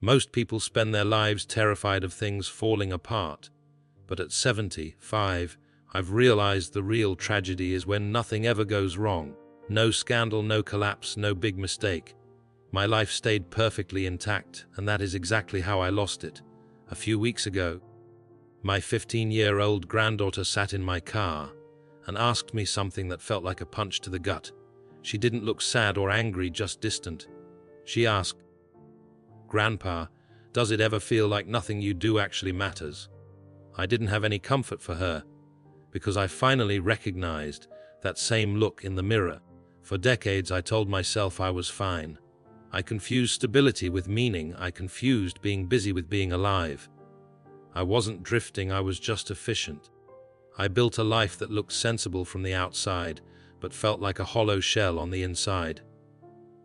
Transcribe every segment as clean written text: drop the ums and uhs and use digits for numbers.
Most people spend their lives terrified of things falling apart. But at 75, I've realized the real tragedy is when nothing ever goes wrong. No scandal, no collapse, no big mistake. My life stayed perfectly intact, and that is exactly how I lost it. A few weeks ago, my 15-year-old granddaughter sat in my car and asked me something that felt like a punch to the gut. She didn't look sad or angry, just distant. She asked, "Grandpa, does it ever feel like nothing you do actually matters?" I didn't have any comfort for her, because I finally recognized that same look in the mirror. For decades I told myself I was fine. I confused stability with meaning. I confused being busy with being alive. I wasn't drifting, I was just efficient. I built a life that looked sensible from the outside, but felt like a hollow shell on the inside.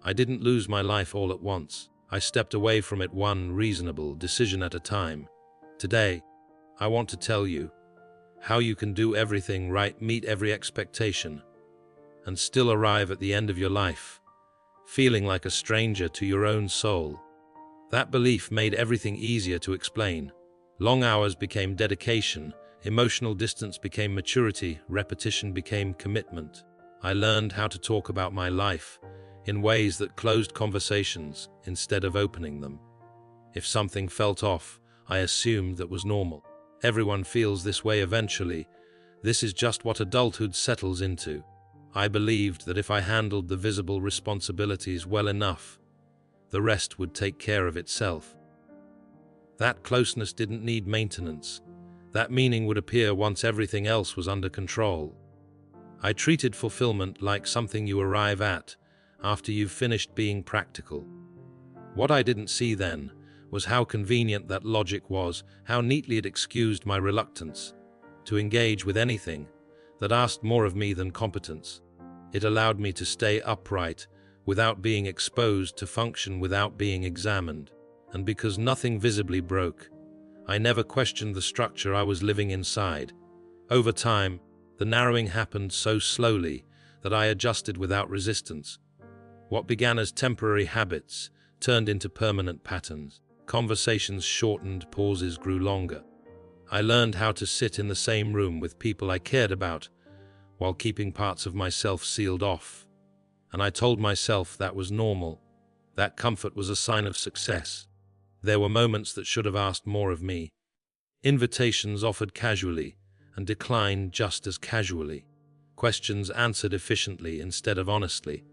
I didn't lose my life all at once. I stepped away from it one reasonable decision at a time. Today, I want to tell you how you can do everything right, meet every expectation, and still arrive at the end of your life, feeling like a stranger to your own soul. That belief made everything easier to explain. Long hours became dedication, emotional distance became maturity, repetition became commitment. I learned how to talk about my life in ways that closed conversations instead of opening them. If something felt off, I assumed that was normal. Everyone feels this way eventually. This is just what adulthood settles into. I believed that if I handled the visible responsibilities well enough, the rest would take care of itself. That closeness didn't need maintenance. That meaning would appear once everything else was under control. I treated fulfillment like something you arrive at after you've finished being practical. What I didn't see then was how convenient that logic was, how neatly it excused my reluctance to engage with anything that asked more of me than competence. It allowed me to stay upright without being exposed, to function without being examined. And because nothing visibly broke, I never questioned the structure I was living inside. Over time, the narrowing happened so slowly that I adjusted without resistance. What began as temporary habits turned into permanent patterns. Conversations shortened, pauses grew longer. I learned how to sit in the same room with people I cared about while keeping parts of myself sealed off. And I told myself that was normal. That comfort was a sign of success. There were moments that should have asked more of me. Invitations offered casually and declined just as casually. Questions answered efficiently instead of honestly.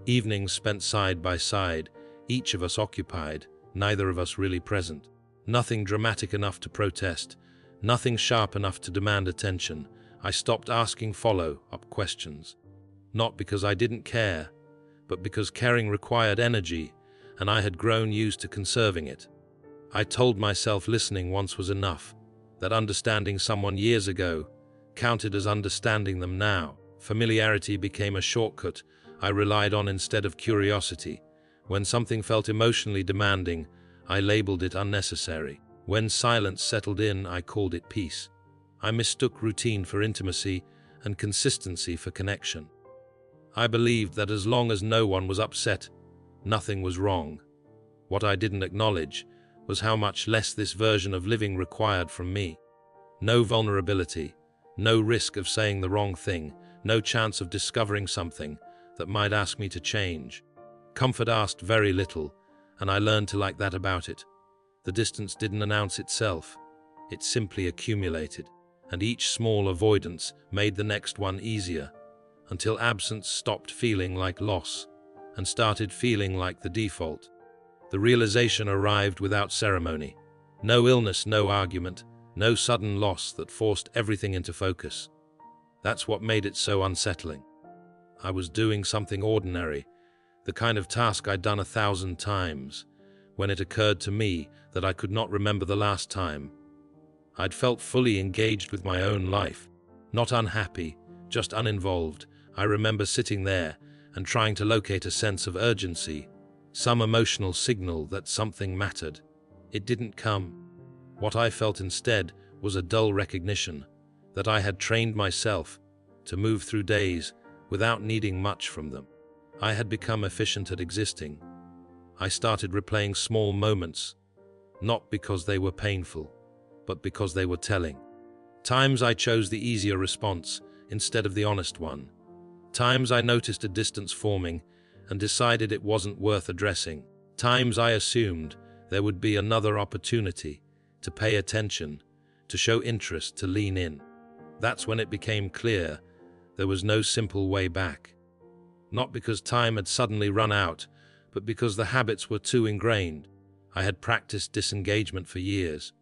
Evenings spent side by side, each of us occupied, neither of us really present. Nothing dramatic enough to protest, nothing sharp enough to demand attention. I stopped asking follow-up questions. Not because I didn't care, but because caring required energy, and I had grown used to conserving it. I told myself listening once was enough, that understanding someone years ago counted as understanding them now. Familiarity became a shortcut I relied on instead of curiosity. When something felt emotionally demanding, I labeled it unnecessary. When silence settled in, I called it peace. I mistook routine for intimacy and consistency for connection. I believed that as long as no one was upset, nothing was wrong. What I didn't acknowledge was how much less this version of living required from me. No vulnerability, no risk of saying the wrong thing, no chance of discovering something that might ask me to change. Comfort asked very little, and I learned to like that about it. The distance didn't announce itself. It simply accumulated, and each small avoidance made the next one easier, until absence stopped feeling like loss and started feeling like the default. The realization arrived without ceremony. No illness, no argument, no sudden loss that forced everything into focus. That's what made it so unsettling. I was doing something ordinary, the kind of task I'd done 1,000 times, when it occurred to me that I could not remember the last time. I'd felt fully engaged with my own life, not unhappy, just uninvolved. I remember sitting there and trying to locate a sense of urgency, some emotional signal that something mattered. It didn't come. What I felt instead was a dull recognition that I had trained myself to move through days without needing much from them. I had become efficient at existing. I started replaying small moments not because they were painful, but because they were telling. Times I chose the easier response instead of the honest one. Times I noticed a distance forming and decided it wasn't worth addressing. Times I assumed there would be another opportunity to pay attention, to show interest, to lean in. That's when it became clear there was no simple way back. Not because time had suddenly run out, but because the habits were too ingrained. I had practiced disengagement for years.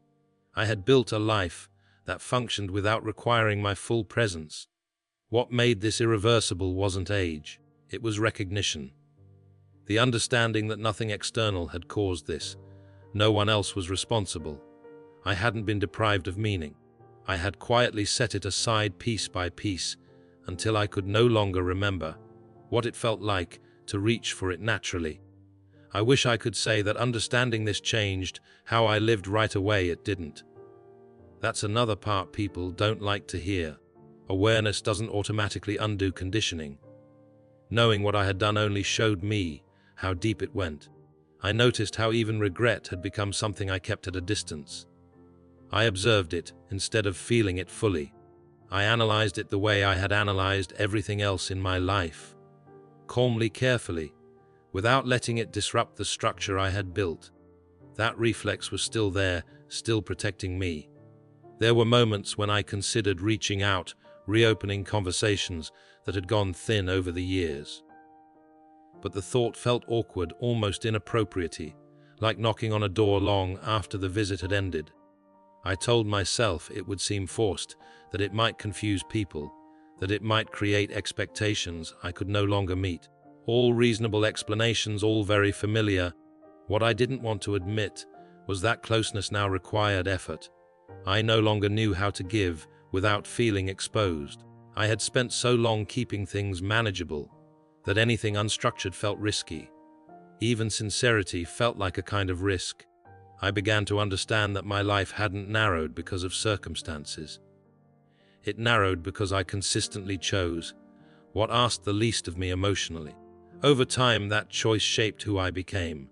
I had built a life that functioned without requiring my full presence. What made this irreversible wasn't age, it was recognition. The understanding that nothing external had caused this. No one else was responsible. I hadn't been deprived of meaning. I had quietly set it aside piece by piece until I could no longer remember what it felt like to reach for it naturally. I wish I could say that understanding this changed how I lived right away. It didn't. That's another part people don't like to hear. Awareness doesn't automatically undo conditioning. Knowing what I had done only showed me how deep it went. I noticed how even regret had become something I kept at a distance. I observed it instead of feeling it fully. I analyzed it the way I had analyzed everything else in my life. Calmly, carefully, without letting it disrupt the structure I had built. That reflex was still there, still protecting me. There were moments when I considered reaching out, reopening conversations that had gone thin over the years. But the thought felt awkward, almost inappropriate, like knocking on a door long after the visit had ended. I told myself it would seem forced, that it might confuse people, that it might create expectations I could no longer meet. All reasonable explanations, all very familiar. What I didn't want to admit was that closeness now required effort. I no longer knew how to give without feeling exposed. I had spent so long keeping things manageable that anything unstructured felt risky. Even sincerity felt like a kind of risk. I began to understand that my life hadn't narrowed because of circumstances. It narrowed because I consistently chose what asked the least of me emotionally. Over time, that choice shaped who I became.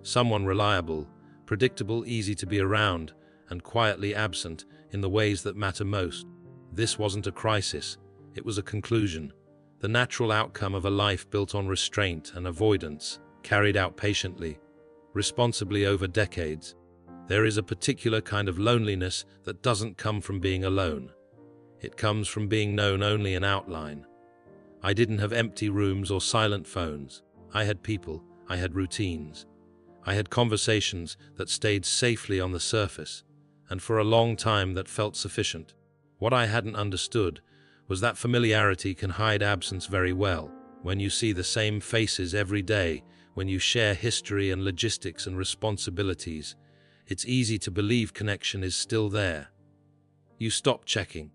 Someone reliable, predictable, easy to be around, and quietly absent in the ways that matter most. This wasn't a crisis, it was a conclusion, the natural outcome of a life built on restraint and avoidance, carried out patiently, responsibly over decades. There is a particular kind of loneliness that doesn't come from being alone. It comes from being known only in outline. I didn't have empty rooms or silent phones. I had people, I had routines. I had conversations that stayed safely on the surface, and for a long time that felt sufficient. What I hadn't understood was that familiarity can hide absence very well. When you see the same faces every day, when you share history and logistics and responsibilities, it's easy to believe connection is still there. You stop checking.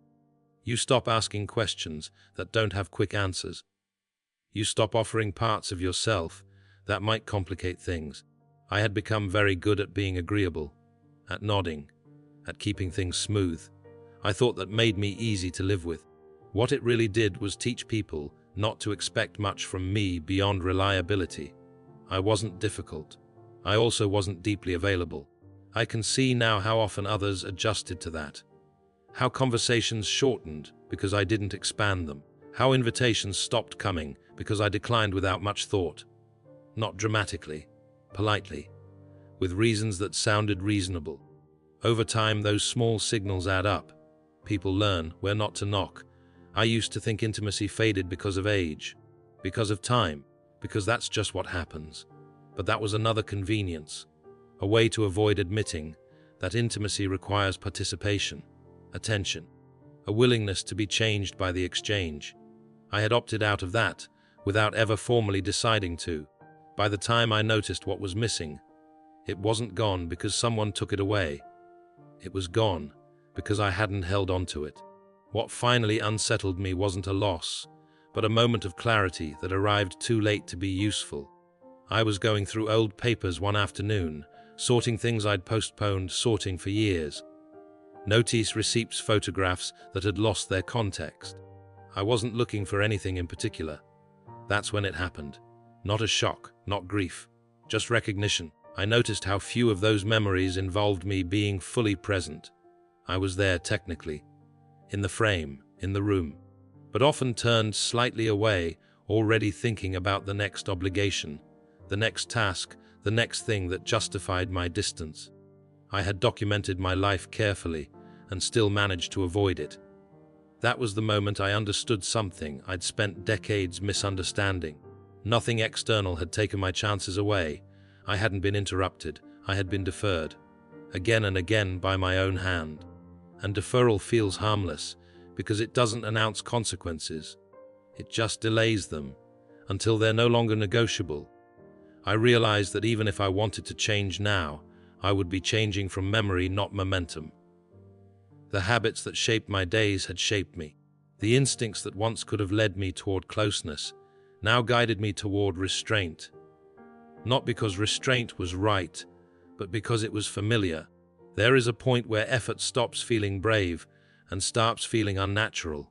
You stop asking questions that don't have quick answers. You stop offering parts of yourself that might complicate things. I had become very good at being agreeable, at nodding, at keeping things smooth. I thought that made me easy to live with. What it really did was teach people not to expect much from me beyond reliability. I wasn't difficult. I also wasn't deeply available. I can see now how often others adjusted to that. How conversations shortened because I didn't expand them. How invitations stopped coming because I declined without much thought. Not dramatically, politely, with reasons that sounded reasonable. Over time, those small signals add up. People learn where not to knock. I used to think intimacy faded because of age, because of time, because that's just what happens. But that was another convenience, a way to avoid admitting that intimacy requires participation, attention, a willingness to be changed by the exchange. I had opted out of that without ever formally deciding to. By the time I noticed what was missing, it wasn't gone because someone took it away. It was gone because I hadn't held on to it. What finally unsettled me wasn't a loss, but a moment of clarity that arrived too late to be useful. I was going through old papers one afternoon, sorting things I'd postponed sorting for years. Notice receipts, photographs that had lost their context. I wasn't looking for anything in particular. That's when it happened. Not a shock, not grief, just recognition. I noticed how few of those memories involved me being fully present. I was there technically, in the frame, in the room, but often turned slightly away, already thinking about the next obligation, the next task, the next thing that justified my distance. I had documented my life carefully and still managed to avoid it. That was the moment I understood something I'd spent decades misunderstanding. Nothing external had taken my chances away. I hadn't been interrupted. I had been deferred, again and again by my own hand. And deferral feels harmless because it doesn't announce consequences. It just delays them until they're no longer negotiable. I realized that even if I wanted to change now, I would be changing from memory, not momentum. The habits that shaped my days had shaped me. The instincts that once could have led me toward closeness now guided me toward restraint. Not because restraint was right, but because it was familiar. There is a point where effort stops feeling brave and starts feeling unnatural.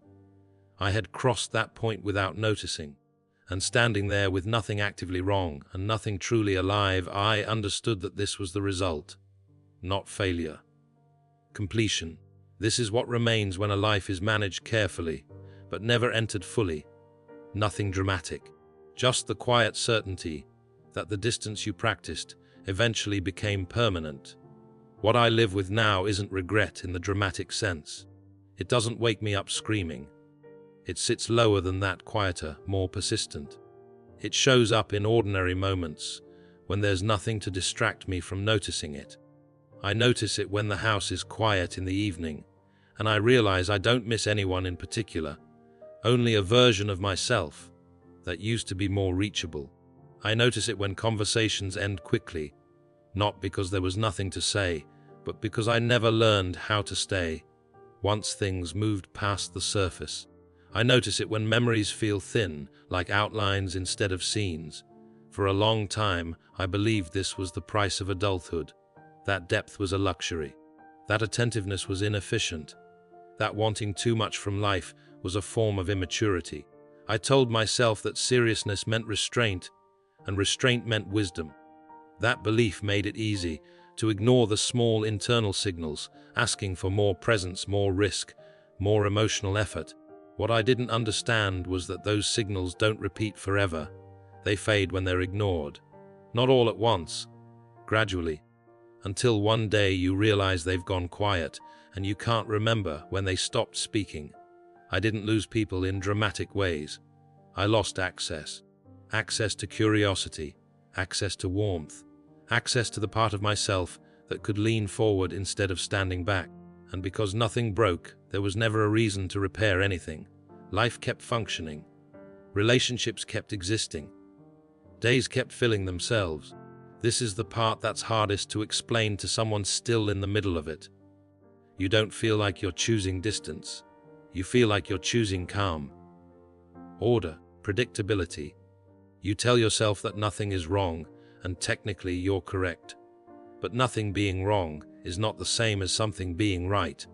I had crossed that point without noticing, and standing there with nothing actively wrong and nothing truly alive, I understood that this was the result, not failure. Completion. This is what remains when a life is managed carefully, but never entered fully. Nothing dramatic, just the quiet certainty that the distance you practiced eventually became permanent. What I live with now isn't regret in the dramatic sense. It doesn't wake me up screaming. It sits lower than that, quieter, more persistent. It shows up in ordinary moments, when there's nothing to distract me from noticing it. I notice it when the house is quiet in the evening, and I realize I don't miss anyone in particular, only a version of myself that used to be more reachable. I notice it when conversations end quickly, not because there was nothing to say, but because I never learned how to stay once things moved past the surface. I notice it when memories feel thin, like outlines instead of scenes. For a long time, I believed this was the price of adulthood. That depth was a luxury. That attentiveness was inefficient. That wanting too much from life was a form of immaturity. I told myself that seriousness meant restraint, and restraint meant wisdom. That belief made it easy to ignore the small internal signals, asking for more presence, more risk, more emotional effort. What I didn't understand was that those signals don't repeat forever. They fade when they're ignored. Not all at once, gradually, until one day you realize they've gone quiet and you can't remember when they stopped speaking. I didn't lose people in dramatic ways. I lost access. Access to curiosity, access to warmth, access to the part of myself that could lean forward instead of standing back. And because nothing broke, there was never a reason to repair anything. Life kept functioning. Relationships kept existing. Days kept filling themselves. This is the part that's hardest to explain to someone still in the middle of it. You don't feel like you're choosing distance. You feel like you're choosing calm, order, predictability. You tell yourself that nothing is wrong, and technically you're correct. But nothing being wrong is not the same as something being right.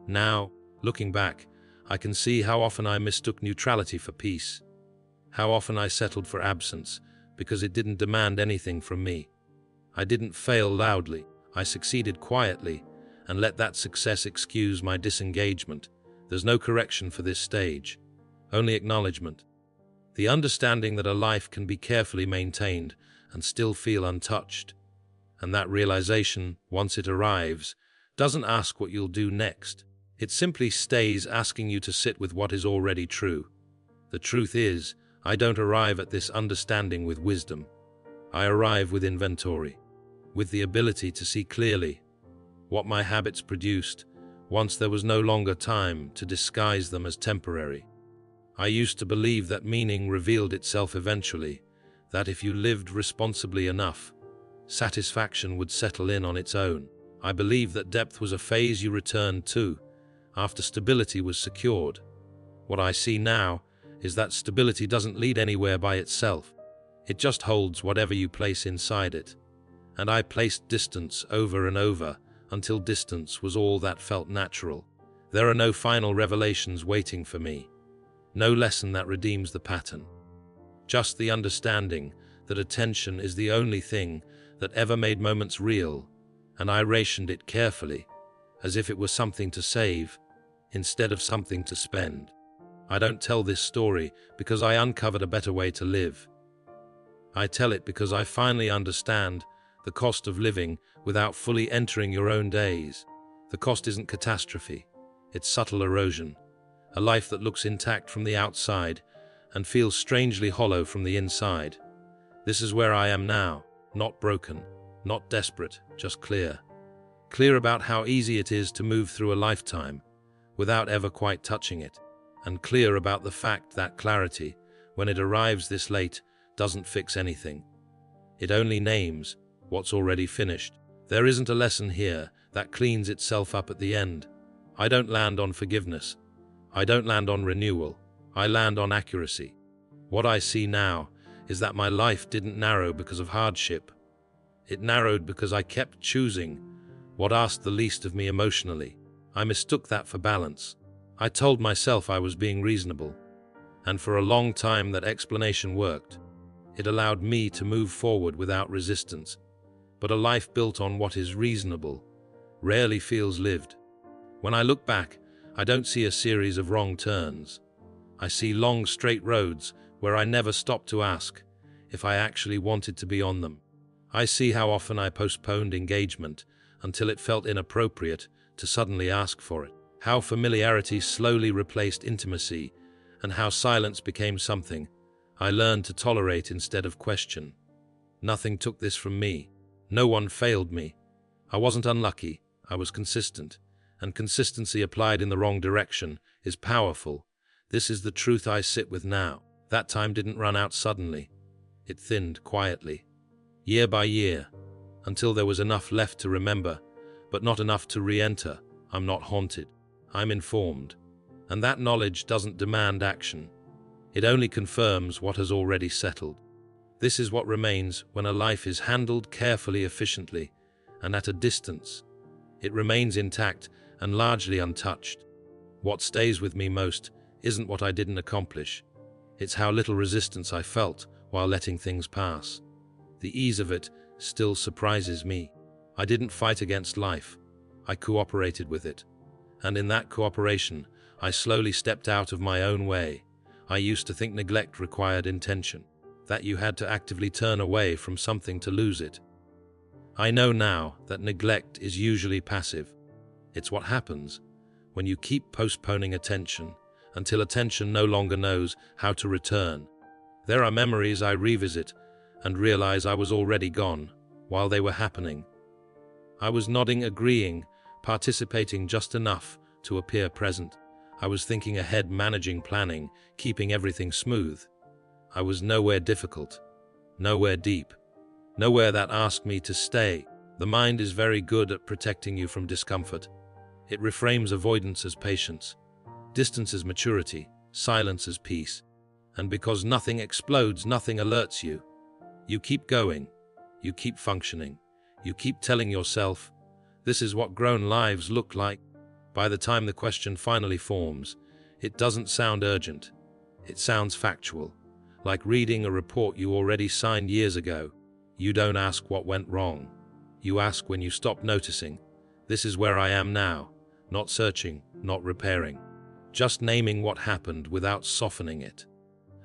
Now, looking back, I can see how often I mistook neutrality for peace. How often I settled for absence because it didn't demand anything from me. I didn't fail loudly. I succeeded quietly and let that success excuse my disengagement. There's no correction for this stage, only acknowledgement. The understanding that a life can be carefully maintained and still feel untouched. And that realization, once it arrives, doesn't ask what you'll do next. It simply stays asking you to sit with what is already true. The truth is, I don't arrive at this understanding with wisdom. I arrive with inventory, with the ability to see clearly what my habits produced once there was no longer time to disguise them as temporary. I used to believe that meaning revealed itself eventually, that if you lived responsibly enough, satisfaction would settle in on its own. I believed that depth was a phase you returned to after stability was secured. What I see now is that stability doesn't lead anywhere by itself. It just holds whatever you place inside it. And I placed distance over and over until distance was all that felt natural. There are no final revelations waiting for me. No lesson that redeems the pattern. Just the understanding that attention is the only thing that ever made moments real, and I rationed it carefully, as if it were something to save, instead of something to spend. I don't tell this story because I uncovered a better way to live. I tell it because I finally understand the cost of living without fully entering your own days. The cost isn't catastrophe, it's subtle erosion, a life that looks intact from the outside and feels strangely hollow from the inside. This is where I am now, not broken, not desperate, just clear. Clear about how easy it is to move through a lifetime without ever quite touching it, and clear about the fact that clarity, when it arrives this late, doesn't fix anything. It only names what's already finished. There isn't a lesson here that cleans itself up at the end. I don't land on forgiveness. I don't land on renewal. I land on accuracy. What I see now is that my life didn't narrow because of hardship. It narrowed because I kept choosing what asked the least of me emotionally. I mistook that for balance. I told myself I was being reasonable, and for a long time that explanation worked. It allowed me to move forward without resistance. But a life built on what is reasonable rarely feels lived. When I look back, I don't see a series of wrong turns. I see long, straight roads where I never stopped to ask if I actually wanted to be on them. I see how often I postponed engagement until it felt inappropriate to suddenly ask for it. How familiarity slowly replaced intimacy, and how silence became something I learned to tolerate instead of question. Nothing took this from me. No one failed me. I wasn't unlucky. I was consistent. And consistency applied in the wrong direction is powerful. This is the truth I sit with now. That time didn't run out suddenly. It thinned quietly, year by year, until there was enough left to remember, but not enough to re-enter. I'm not haunted. I'm informed. And that knowledge doesn't demand action. It only confirms what has already settled. This is what remains when a life is handled carefully, efficiently, and at a distance. It remains intact and largely untouched. What stays with me most isn't what I didn't accomplish. It's how little resistance I felt while letting things pass. The ease of it still surprises me. I didn't fight against life. I cooperated with it. And in that cooperation, I slowly stepped out of my own way. I used to think neglect required intention, that you had to actively turn away from something to lose it. I know now that neglect is usually passive. It's what happens when you keep postponing attention until attention no longer knows how to return. There are memories I revisit and realize I was already gone while they were happening. I was nodding, agreeing, participating just enough to appear present. I was thinking ahead, managing, planning, keeping everything smooth. I was nowhere difficult, nowhere deep, nowhere that asked me to stay. The mind is very good at protecting you from discomfort. It reframes avoidance as patience, distance as maturity, silence as peace. And because nothing explodes, nothing alerts you. You keep going, you keep functioning, you keep telling yourself, this is what grown lives look like. By the time the question finally forms, it doesn't sound urgent. It sounds factual, like reading a report you already signed years ago. You don't ask what went wrong. You ask when you stop noticing. This is where I am now, not searching, not repairing, just naming what happened without softening it.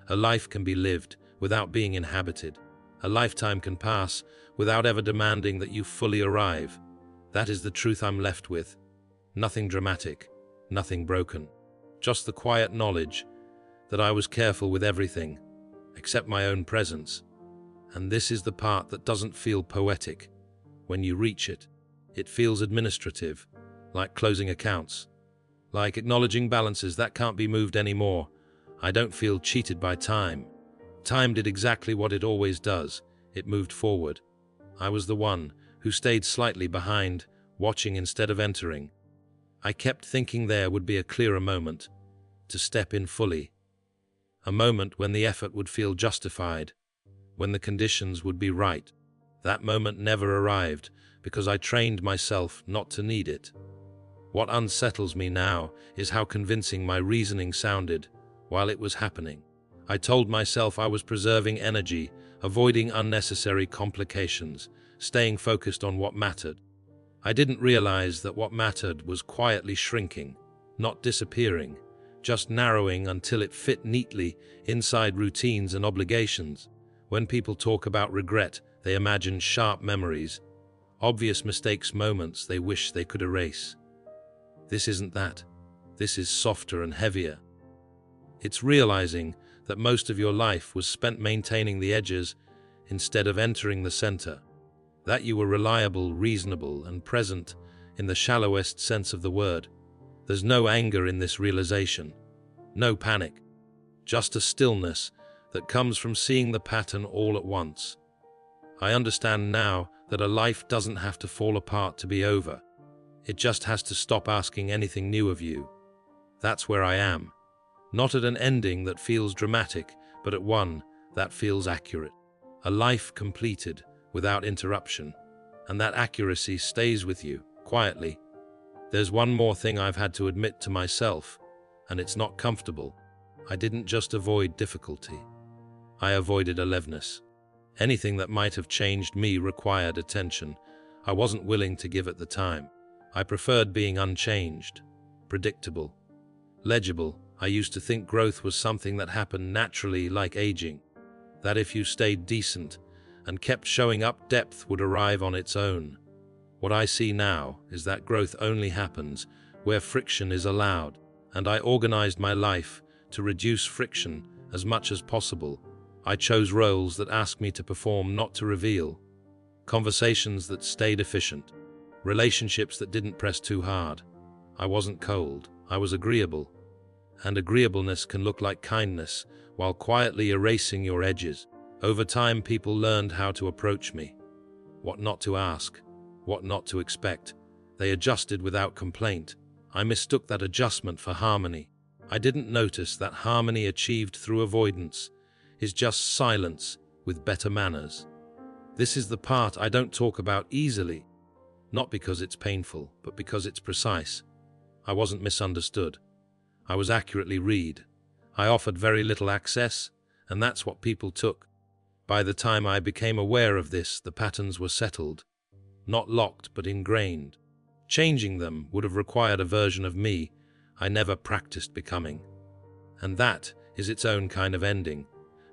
A life can be lived without being inhabited. A lifetime can pass without ever demanding that you fully arrive. That is the truth I'm left with. Nothing dramatic, nothing broken. Just the quiet knowledge that I was careful with everything, except my own presence. And this is the part that doesn't feel poetic. When you reach it, it feels administrative, like closing accounts, like acknowledging balances that can't be moved anymore. I don't feel cheated by time. Time did exactly what it always does. It moved forward. I was the one who stayed slightly behind, watching instead of entering. I kept thinking there would be a clearer moment, to step in fully. A moment when the effort would feel justified, when the conditions would be right. That moment never arrived because I trained myself not to need it. What unsettles me now is how convincing my reasoning sounded while it was happening. I told myself I was preserving energy, avoiding unnecessary complications, staying focused on what mattered. I didn't realize that what mattered was quietly shrinking, not disappearing, just narrowing until it fit neatly inside routines and obligations. When people talk about regret, they imagine sharp memories, obvious mistakes, moments they wish they could erase. This isn't that. This is softer and heavier. It's realizing that most of your life was spent maintaining the edges instead of entering the center. That you were reliable, reasonable, and present in the shallowest sense of the word. There's no anger in this realization, no panic, just a stillness that comes from seeing the pattern all at once. I understand now that a life doesn't have to fall apart to be over. It just has to stop asking anything new of you. That's where I am. Not at an ending that feels dramatic, but at one that feels accurate. A life completed, without interruption, and that accuracy stays with you, quietly. There's one more thing I've had to admit to myself, and it's not comfortable. I didn't just avoid difficulty. I avoided aliveness. Anything that might have changed me required attention I wasn't willing to give at the time. I preferred being unchanged, predictable, legible. I used to think growth was something that happened naturally, like aging, that if you stayed decent and kept showing up, depth would arrive on its own. What I see now is that growth only happens where friction is allowed, and I organized my life to reduce friction as much as possible. I chose roles that asked me to perform, not to reveal, conversations that stayed efficient, relationships that didn't press too hard. I wasn't cold, I was agreeable, and agreeableness can look like kindness while quietly erasing your edges. Over time, people learned how to approach me, what not to ask, what not to expect. They adjusted without complaint. I mistook that adjustment for harmony. I didn't notice that harmony achieved through avoidance is just silence with better manners. This is the part I don't talk about easily, not because it's painful, but because it's precise. I wasn't misunderstood. I was accurately read. I offered very little access, and that's what people took. By the time I became aware of this, the patterns were settled, not locked but ingrained. Changing them would have required a version of me I never practiced becoming. And that is its own kind of ending.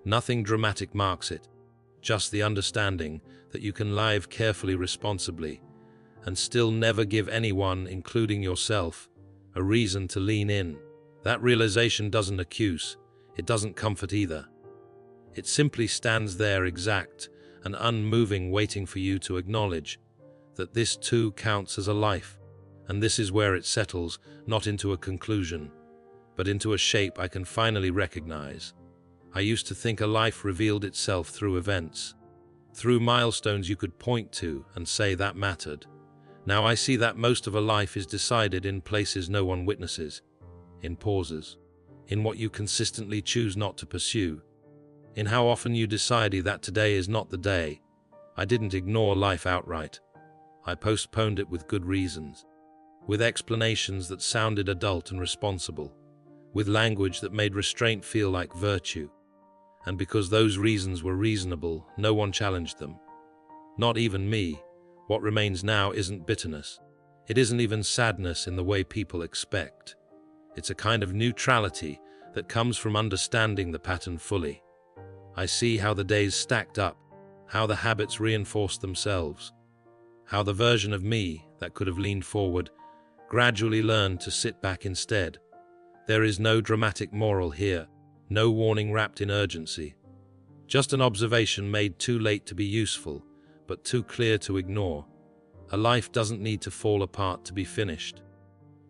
Nothing dramatic marks it, just the understanding that you can live carefully, responsibly, and still never give anyone, including yourself, a reason to lean in. That realization doesn't accuse, it doesn't comfort either. It simply stands there, exact and unmoving, waiting for you to acknowledge that this too counts as a life. And this is where it settles, not into a conclusion, but into a shape I can finally recognize. I used to think a life revealed itself through events, through milestones you could point to and say that mattered. Now I see that most of a life is decided in places no one witnesses, in pauses, in what you consistently choose not to pursue, in how often you decide that today is not the day. I didn't ignore life outright. I postponed it with good reasons, with explanations that sounded adult and responsible, with language that made restraint feel like virtue. And because those reasons were reasonable, no one challenged them. Not even me. What remains now isn't bitterness. It isn't even sadness in the way people expect. It's a kind of neutrality that comes from understanding the pattern fully. I see how the days stacked up, how the habits reinforced themselves, how the version of me that could have leaned forward gradually learned to sit back instead. There is no dramatic moral here, no warning wrapped in urgency. Just an observation made too late to be useful, but too clear to ignore. A life doesn't need to fall apart to be finished.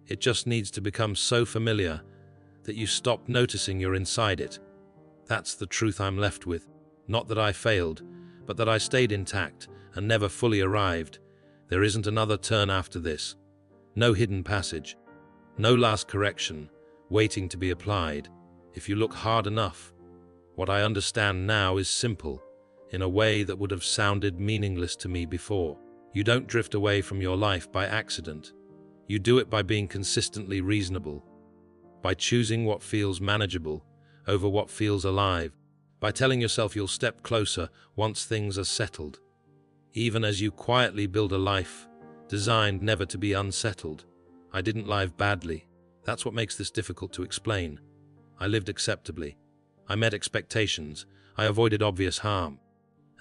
It just needs to become so familiar that you stop noticing you're inside it. That's the truth I'm left with. Not that I failed, but that I stayed intact and never fully arrived. There isn't another turn after this. No hidden passage. No last correction, waiting to be applied. If you look hard enough, what I understand now is simple, in a way that would have sounded meaningless to me before. You don't drift away from your life by accident. You do it by being consistently reasonable, by choosing what feels manageable over what feels alive, by telling yourself you'll step closer once things are settled, Even as you quietly build a life designed never to be unsettled. I didn't live badly. That's what makes this difficult to explain. I lived acceptably. I met expectations. I avoided obvious harm.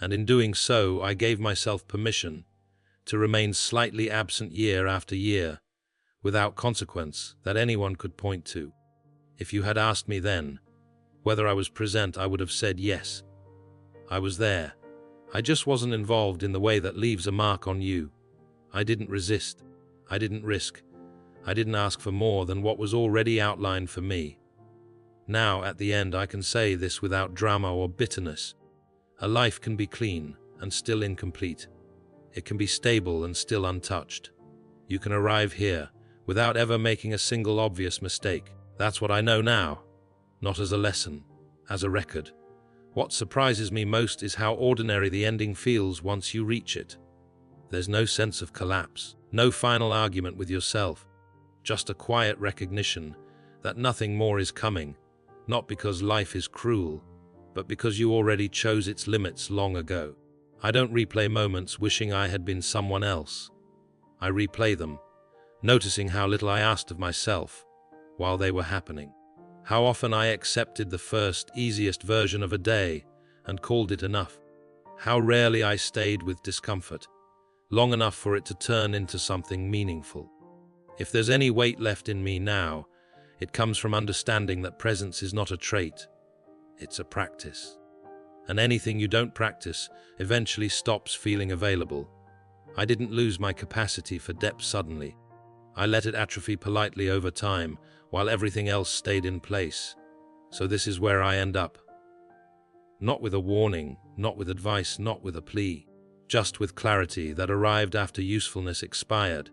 And in doing so, I gave myself permission to remain slightly absent year after year, without consequence that anyone could point to. If you had asked me then whether I was present, I would have said yes. I was there. I just wasn't involved in the way that leaves a mark on you. I didn't resist. I didn't risk. I didn't ask for more than what was already outlined for me. Now, at the end, I can say this without drama or bitterness. A life can be clean and still incomplete. It can be stable and still untouched. You can arrive here without ever making a single obvious mistake. That's what I know now, not as a lesson, as a record. What surprises me most is how ordinary the ending feels once you reach it. There's no sense of collapse, no final argument with yourself, just a quiet recognition that nothing more is coming, not because life is cruel, but because you already chose its limits long ago. I don't replay moments wishing I had been someone else. I replay them, noticing how little I asked of myself while they were happening. How often I accepted the first, easiest version of a day and called it enough. How rarely I stayed with discomfort, long enough for it to turn into something meaningful. If there's any weight left in me now, it comes from understanding that presence is not a trait, it's a practice. And anything you don't practice eventually stops feeling available. I didn't lose my capacity for depth suddenly. I let it atrophy politely over time, while everything else stayed in place. So this is where I end up. Not with a warning, not with advice, not with a plea, just with clarity that arrived after usefulness expired.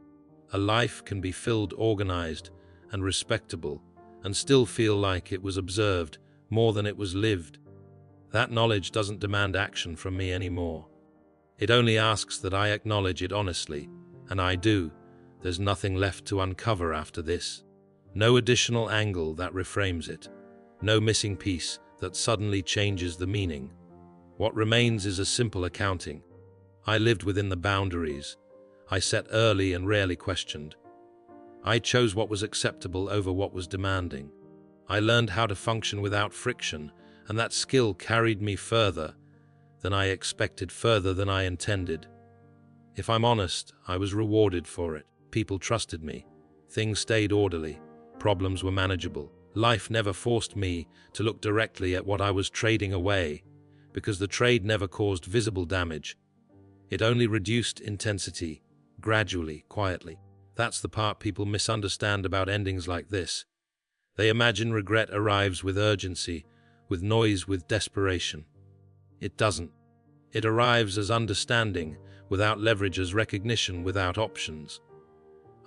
A life can be filled, organized, and respectable, and still feel like it was observed more than it was lived. That knowledge doesn't demand action from me anymore. It only asks that I acknowledge it honestly, and I do. There's nothing left to uncover after this. No additional angle that reframes it. No missing piece that suddenly changes the meaning. What remains is a simple accounting. I lived within the boundaries. I set early and rarely questioned. I chose what was acceptable over what was demanding. I learned how to function without friction, and that skill carried me further than I expected, further than I intended. If I'm honest, I was rewarded for it. People trusted me. Things stayed orderly. Problems were manageable. Life never forced me to look directly at what I was trading away, because the trade never caused visible damage. It only reduced intensity, gradually, quietly. That's the part people misunderstand about endings like this. They imagine regret arrives with urgency, with noise, with desperation. It doesn't. It arrives as understanding, without leverage, as recognition, without options.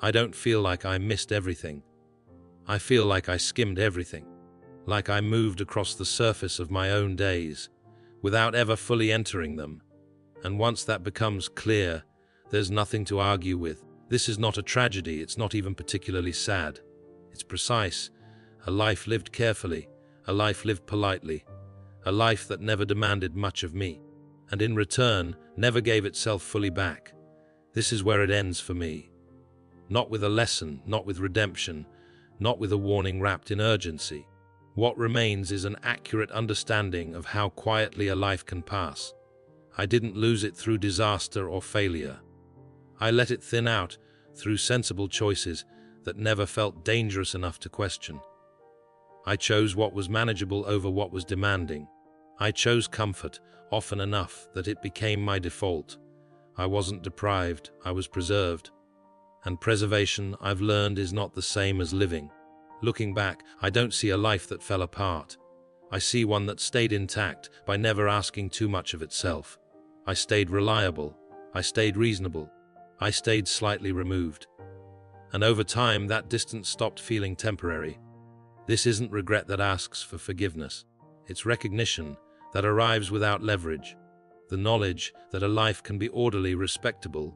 I don't feel like I missed everything. I feel like I skimmed everything, like I moved across the surface of my own days, without ever fully entering them. And once that becomes clear, there's nothing to argue with. This is not a tragedy, it's not even particularly sad. It's precise, a life lived carefully, a life lived politely, a life that never demanded much of me, and in return, never gave itself fully back. This is where it ends for me. Not with a lesson, not with redemption, not with a warning wrapped in urgency. What remains is an accurate understanding of how quietly a life can pass. I didn't lose it through disaster or failure. I let it thin out through sensible choices that never felt dangerous enough to question. I chose what was manageable over what was demanding. I chose comfort often enough that it became my default. I wasn't deprived, I was preserved. And preservation, I've learned, is not the same as living. Looking back, I don't see a life that fell apart. I see one that stayed intact by never asking too much of itself. I stayed reliable. I stayed reasonable. I stayed slightly removed. And over time, that distance stopped feeling temporary. This isn't regret that asks for forgiveness. It's recognition that arrives without leverage. The knowledge that a life can be orderly, respectable,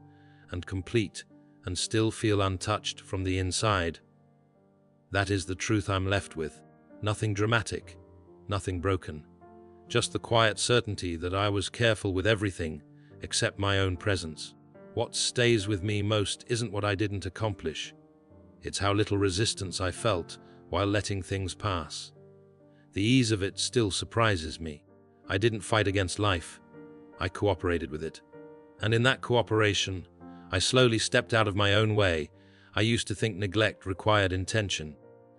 and complete, and still feel untouched from the inside. That is the truth I'm left with. Nothing dramatic, nothing broken. Just the quiet certainty that I was careful with everything, accept my own presence. What stays with me most isn't what I didn't accomplish. It's how little resistance I felt while letting things pass. The ease of it still surprises me. I didn't fight against life. I cooperated with it. And in that cooperation, I slowly stepped out of my own way. I used to think neglect required intention,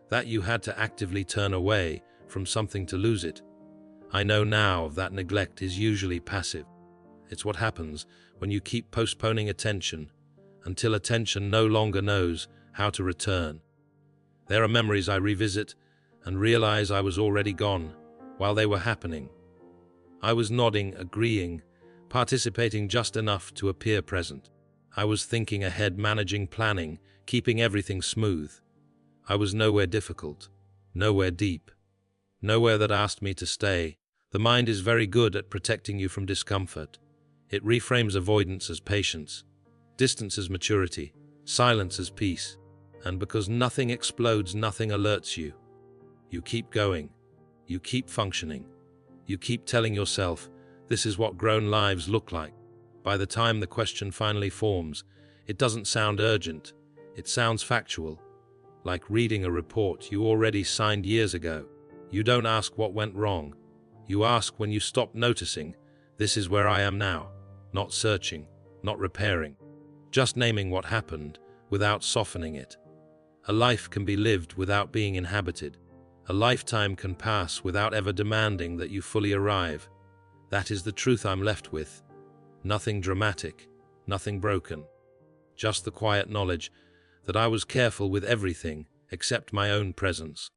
that you had to actively turn away from something to lose it. I know now that neglect is usually passive. It's what happens when you keep postponing attention until attention no longer knows how to return. There are memories I revisit and realize I was already gone while they were happening. I was nodding, agreeing, participating just enough to appear present. I was thinking ahead, managing, planning, keeping everything smooth. I was nowhere difficult, nowhere deep, nowhere that asked me to stay. The mind is very good at protecting you from discomfort. It reframes avoidance as patience, distance as maturity, silence as peace. And because nothing explodes, nothing alerts you. You keep going. You keep functioning. You keep telling yourself, this is what grown lives look like. By the time the question finally forms, it doesn't sound urgent. It sounds factual, like reading a report you already signed years ago. You don't ask what went wrong. You ask when you stop noticing, this is where I am now. Not searching, not repairing, just naming what happened without softening it. A life can be lived without being inhabited. A lifetime can pass without ever demanding that you fully arrive. That is the truth I'm left with. Nothing dramatic, nothing broken. Just the quiet knowledge that I was careful with everything except my own presence.